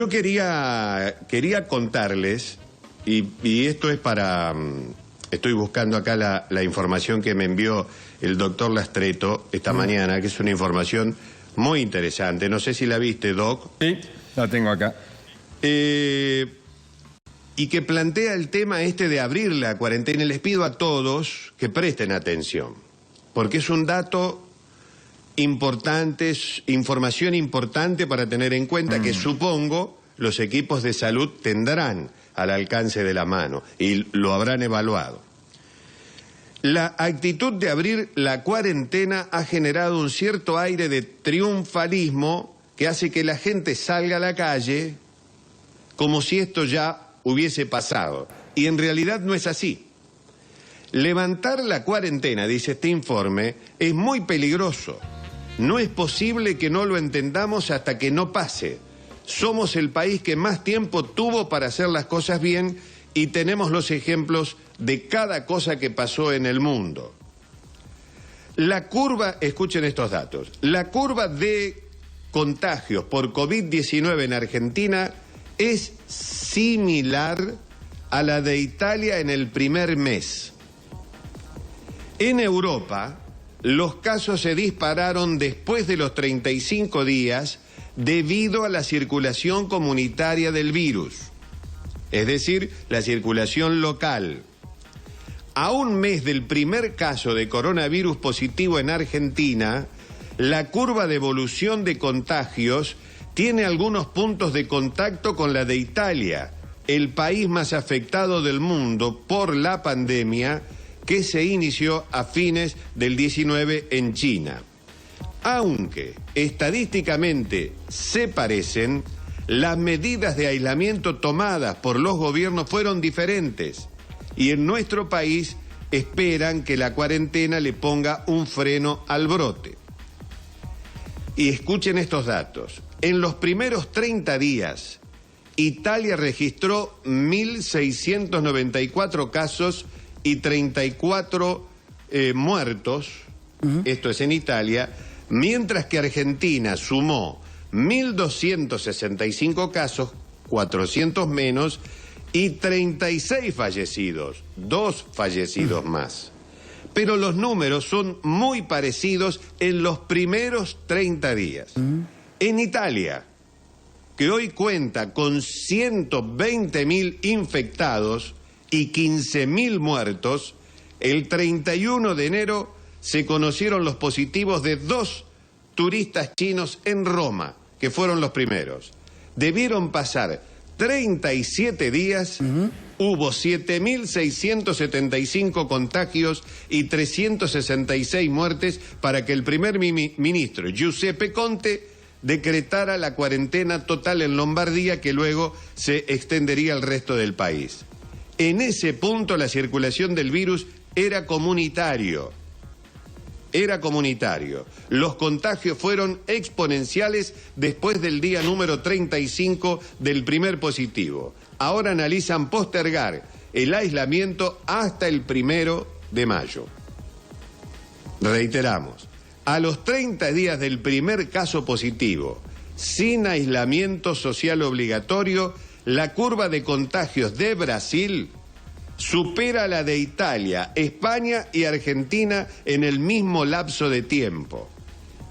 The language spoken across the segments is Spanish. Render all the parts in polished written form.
Yo quería contarles, y esto es para... Estoy buscando acá la información que me envió el doctor Lastreto esta mañana, que es una información muy interesante. No sé si la viste, Doc. Sí, la tengo acá. Y que plantea el tema este de abrir la cuarentena. Les pido a todos que presten atención, porque es un dato importante, es información importante para tener en cuenta que supongo los equipos de salud tendrán al alcance de la mano y lo habrán evaluado. La actitud de abrir la cuarentena ha generado un cierto aire de triunfalismo que hace que la gente salga a la calle como si esto ya hubiese pasado. Y en realidad no es así. Levantar la cuarentena, dice este informe, es muy peligroso. No es posible que no lo entendamos hasta que no pase. Somos el país que más tiempo tuvo para hacer las cosas bien y tenemos los ejemplos de cada cosa que pasó en el mundo. La curva, escuchen estos datos, la curva de contagios por COVID-19 en Argentina es similar a la de Italia en el primer mes. En Europa, los casos se dispararon después de los 35 días debido a la circulación comunitaria del virus, es decir, la circulación local. A un mes del primer caso de coronavirus positivo en Argentina, la curva de evolución de contagios tiene algunos puntos de contacto con la de Italia, el país más afectado del mundo por la pandemia que se inició a fines del 19 en China. Aunque estadísticamente se parecen, las medidas de aislamiento tomadas por los gobiernos fueron diferentes y en nuestro país esperan que la cuarentena le ponga un freno al brote. Y escuchen estos datos. En los primeros 30 días, Italia registró 1.694 casos y 34 muertos, esto es en Italia, mientras que Argentina sumó 1.265 casos, 400 menos, y 36 fallecidos, 2 fallecidos más. Pero los números son muy parecidos en los primeros 30 días. En Italia, que hoy cuenta con 120.000 infectados y 15.000 muertos, el 31 de enero se conocieron los positivos de 2 turistas chinos en Roma, que fueron los primeros. Debieron pasar 37 días, hubo 7.675 contagios y 366 muertes para que el primer ministro Giuseppe Conte decretara la cuarentena total en Lombardía, que luego se extendería al resto del país. En ese punto la circulación del virus era comunitario. Los contagios fueron exponenciales después del día número 35 del primer positivo. Ahora analizan postergar el aislamiento hasta el 1 de mayo. Reiteramos, a los 30 días del primer caso positivo, sin aislamiento social obligatorio, la curva de contagios de Brasil supera la de Italia, España y Argentina en el mismo lapso de tiempo.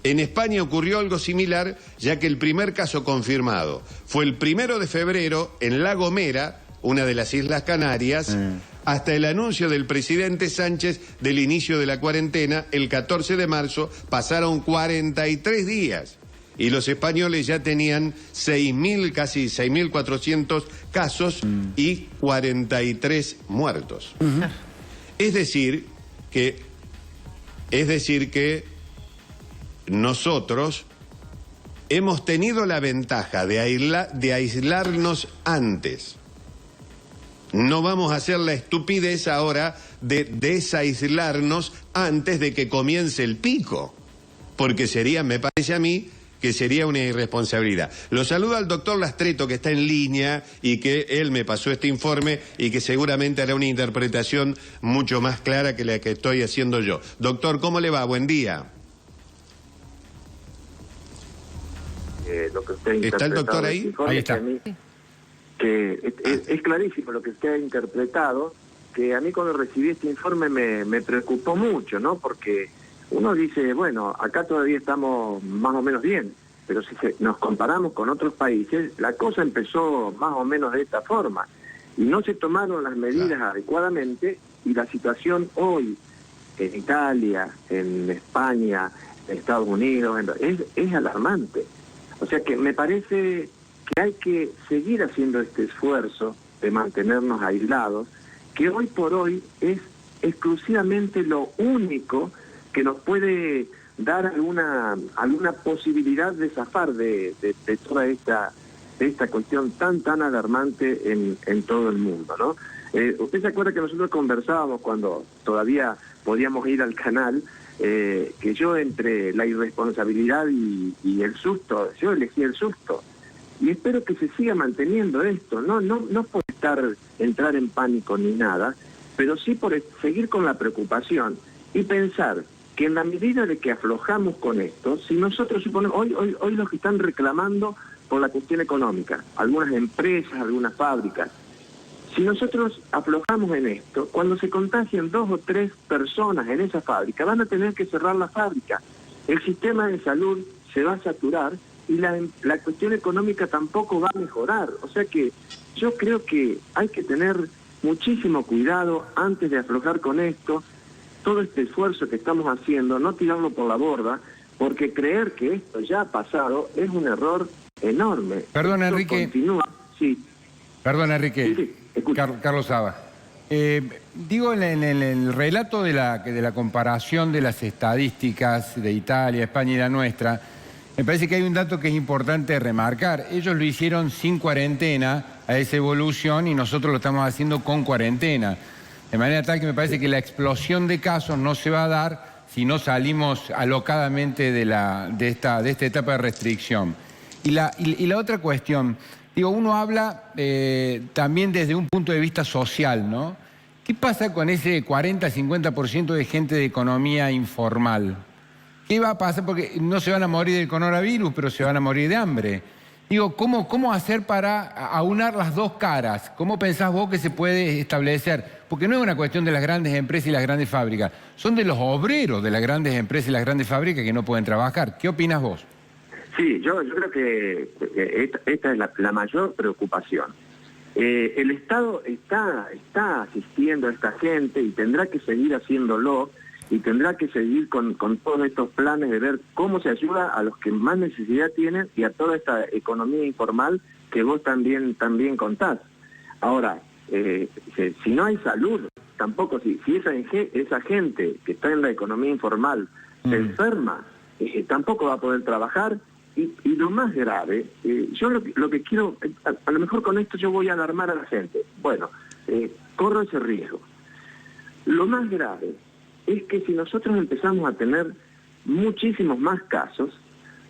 En España ocurrió algo similar, ya que el primer caso confirmado fue el 1 de febrero en La Gomera, una de las Islas Canarias, hasta el anuncio del presidente Sánchez del inicio de la cuarentena, el 14 de marzo, pasaron 43 días. Y los españoles ya tenían 6.000, casi 6.400 casos y 43 muertos. Es decir que nosotros hemos tenido la ventaja de aislarnos antes. No vamos a hacer la estupidez ahora de desaislarnos antes de que comience el pico, porque sería, me parece a mí, que sería una irresponsabilidad. Lo saludo al doctor Lastreto, que está en línea y que él me pasó este informe y que seguramente hará una interpretación mucho más clara que la que estoy haciendo yo. Doctor, ¿cómo le va? Buen día. lo que usted ha interpretado. ¿Está el doctor ahí? Informe, Ahí está. Es clarísimo lo que usted ha interpretado, que a mí cuando recibí este informe me preocupó mucho, ¿no? Porque uno dice, bueno, acá todavía estamos más o menos bien, pero si nos comparamos con otros países, la cosa empezó más o menos de esta forma, y no se tomaron las medidas adecuadamente, y la situación hoy en Italia, en España, en Estados Unidos, es alarmante. O sea que me parece que hay que seguir haciendo este esfuerzo de mantenernos aislados, que hoy por hoy es exclusivamente lo único que nos puede dar alguna posibilidad de zafar de toda esta cuestión tan alarmante en todo el mundo, ¿no? Usted se acuerda que nosotros conversábamos cuando todavía podíamos ir al canal, que yo entre la irresponsabilidad y el susto, yo elegí el susto. Y espero que se siga manteniendo esto, no por entrar en pánico ni nada, pero sí por seguir con la preocupación y pensar que en la medida de que aflojamos con esto, si nosotros suponemos, hoy los que están reclamando por la cuestión económica, algunas empresas, algunas fábricas, si nosotros aflojamos en esto, cuando se contagien 2 o 3 personas en esa fábrica, van a tener que cerrar la fábrica. El sistema de salud se va a saturar y la cuestión económica tampoco va a mejorar. O sea que yo creo que hay que tener muchísimo cuidado antes de aflojar con esto, todo este esfuerzo que estamos haciendo, no tirarlo por la borda, porque creer que esto ya ha pasado es un error enorme. Perdón, esto Enrique. Continúa. Sí. Perdón, Enrique. Sí, Carlos Saba. Digo, en el relato de la comparación de las estadísticas de Italia, España y la nuestra, me parece que hay un dato que es importante remarcar. Ellos lo hicieron sin cuarentena a esa evolución y nosotros lo estamos haciendo con cuarentena. De manera tal que me parece que la explosión de casos no se va a dar si no salimos alocadamente de esta etapa de restricción. Y la otra cuestión, digo, uno habla también desde un punto de vista social, ¿no? ¿Qué pasa con ese 40-50% de gente de economía informal? ¿Qué va a pasar? Porque no se van a morir del coronavirus, pero se van a morir de hambre. Digo, ¿cómo hacer para aunar las dos caras? ¿Cómo pensás vos que se puede establecer? Porque no es una cuestión de las grandes empresas y las grandes fábricas, son de los obreros de las grandes empresas y las grandes fábricas que no pueden trabajar. ¿Qué opinas vos? Sí, yo creo que esta es la mayor preocupación. El Estado está asistiendo a esta gente y tendrá que seguir haciéndolo y tendrá que seguir con todos estos planes de ver cómo se ayuda a los que más necesidad tienen y a toda esta economía informal que vos también contás. Ahora, si no hay salud, tampoco, si esa gente que está en la economía informal se enferma, tampoco va a poder trabajar. Y lo más grave, yo lo que quiero, a lo mejor con esto yo voy a alarmar a la gente. Bueno, corro ese riesgo. Lo más grave es que si nosotros empezamos a tener muchísimos más casos,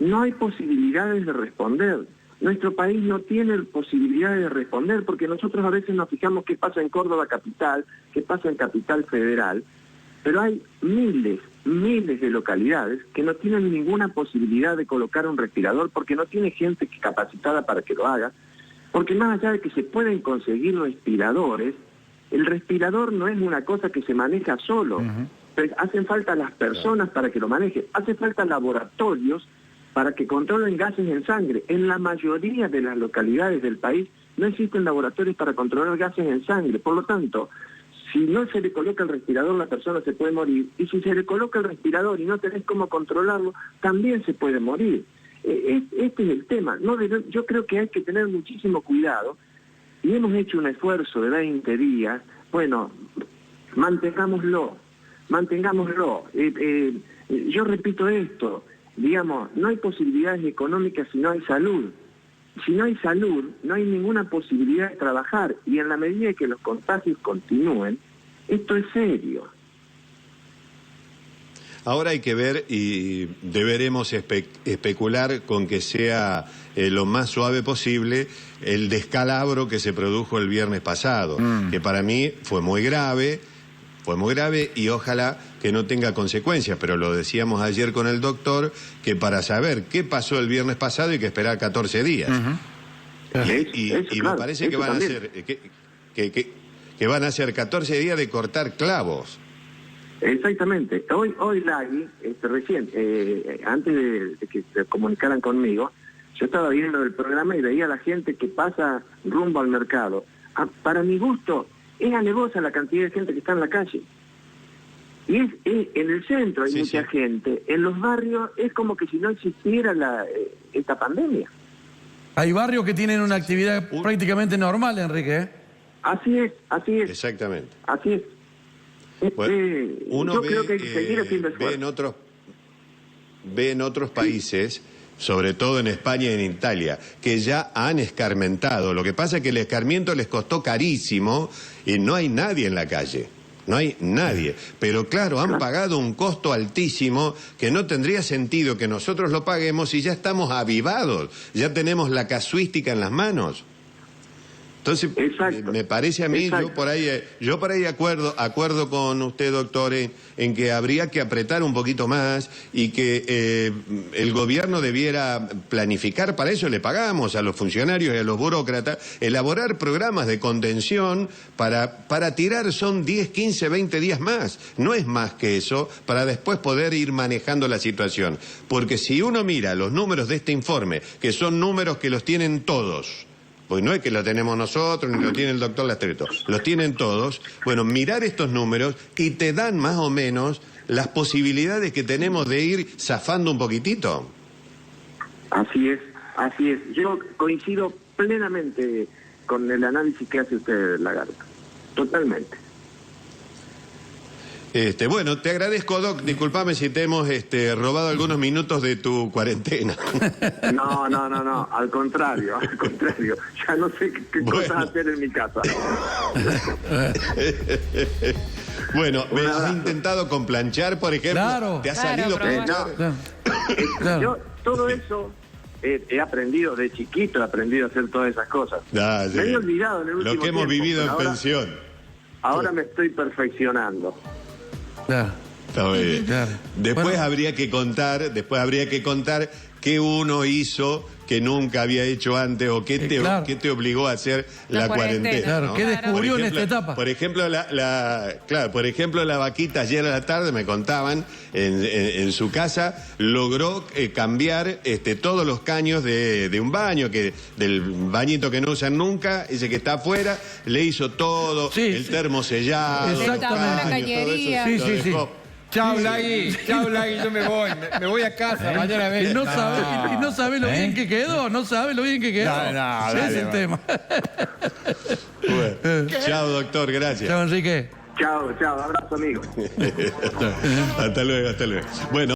no hay posibilidades de responder. Nuestro país no tiene posibilidades de responder porque nosotros a veces nos fijamos qué pasa en Córdoba capital, qué pasa en Capital Federal, pero hay miles de localidades que no tienen ninguna posibilidad de colocar un respirador porque no tiene gente capacitada para que lo haga, porque más allá de que se pueden conseguir respiradores, el respirador no es una cosa que se maneja solo. Pero hacen falta las personas para que lo manejen, hace falta laboratorios para que controlen gases en sangre. En la mayoría de las localidades del país no existen laboratorios para controlar gases en sangre, por lo tanto, si no se le coloca el respirador, la persona se puede morir, y si se le coloca el respirador y no tenés cómo controlarlo, también se puede morir. Este es el tema. Yo creo que hay que tener muchísimo cuidado, y hemos hecho un esfuerzo de 20 días, bueno, mantengámoslo. Yo repito esto, digamos, no hay posibilidades económicas si no hay salud. Si no hay salud, no hay ninguna posibilidad de trabajar. Y en la medida que los contagios continúen, esto es serio. Ahora hay que ver y deberemos especular con que sea lo más suave posible el descalabro que se produjo el viernes pasado, que para mí fue muy grave y ojalá que no tenga consecuencias, pero lo decíamos ayer con el doctor, que para saber qué pasó el viernes pasado hay que esperar 14 días. Y claro, me parece que van a ser que van a ser 14 días de cortar clavos. Exactamente. Hoy Lagui, recién, antes de que se comunicaran conmigo, yo estaba viendo el programa y veía a la gente que pasa rumbo al mercado. Para mi gusto, es alevosa la cantidad de gente que está en la calle. Y es en el centro hay mucha gente. En los barrios es como que si no existiera esta pandemia. Hay barrios que tienen una actividad prácticamente normal, Enrique, ¿eh? Así es. Exactamente. Así es. Bueno, uno creo que hay que seguir haciendo esfuerzo. Ve en otros países, sobre todo en España y en Italia, que ya han escarmentado. Lo que pasa es que el escarmiento les costó carísimo y no hay nadie en la calle. No hay nadie. Pero claro, han pagado un costo altísimo que no tendría sentido que nosotros lo paguemos si ya estamos avivados, ya tenemos la casuística en las manos. Entonces, me parece a mí, yo por ahí acuerdo con usted, doctor, en que habría que apretar un poquito más y que el gobierno debiera planificar, para eso le pagamos a los funcionarios y a los burócratas, elaborar programas de contención para tirar son 10, 15, 20 días más. No es más que eso, para después poder ir manejando la situación. Porque si uno mira los números de este informe, que son números que los tienen todos, pues no es que lo tenemos nosotros, ni lo tiene el doctor Lastreto, los tienen todos. Bueno, mirar estos números y te dan más o menos las posibilidades que tenemos de ir zafando un poquitito. Así es. Yo coincido plenamente con el análisis que hace usted, Lagarto. Totalmente. Bueno, te agradezco, Doc. Disculpame si te hemos robado algunos minutos de tu cuarentena. No. Al contrario. Ya no sé qué cosas hacer en mi casa. Bueno, ¿me has intentado con planchar, por ejemplo? Claro. ¿Te ha salido planchar? Claro. Yo todo eso he aprendido de chiquito, he aprendido a hacer todas esas cosas. Sí. Me había olvidado en el último Lo que hemos tiempo, vivido en ahora, pensión. Ahora me estoy perfeccionando. Claro. Está bien. Claro. Después habría que contar qué uno hizo que nunca había hecho antes o qué te obligó a hacer la cuarentena. Claro, ¿no? ¿qué descubrió en esta etapa? Por ejemplo, la vaquita ayer a la tarde me contaban en su casa logró cambiar todos los caños de un baño, del bañito que no usan nunca, ese que está afuera, le hizo todo, el termo sellado, Exactamente. La cañería. Sí. Chau, Lagui, yo me voy a casa, mañana vengo. Y no sabe lo bien que quedó, No, ese es el tema. Bueno, chao, doctor, gracias. Chao, Enrique. Chao, abrazo, amigo. Hasta luego. Bueno.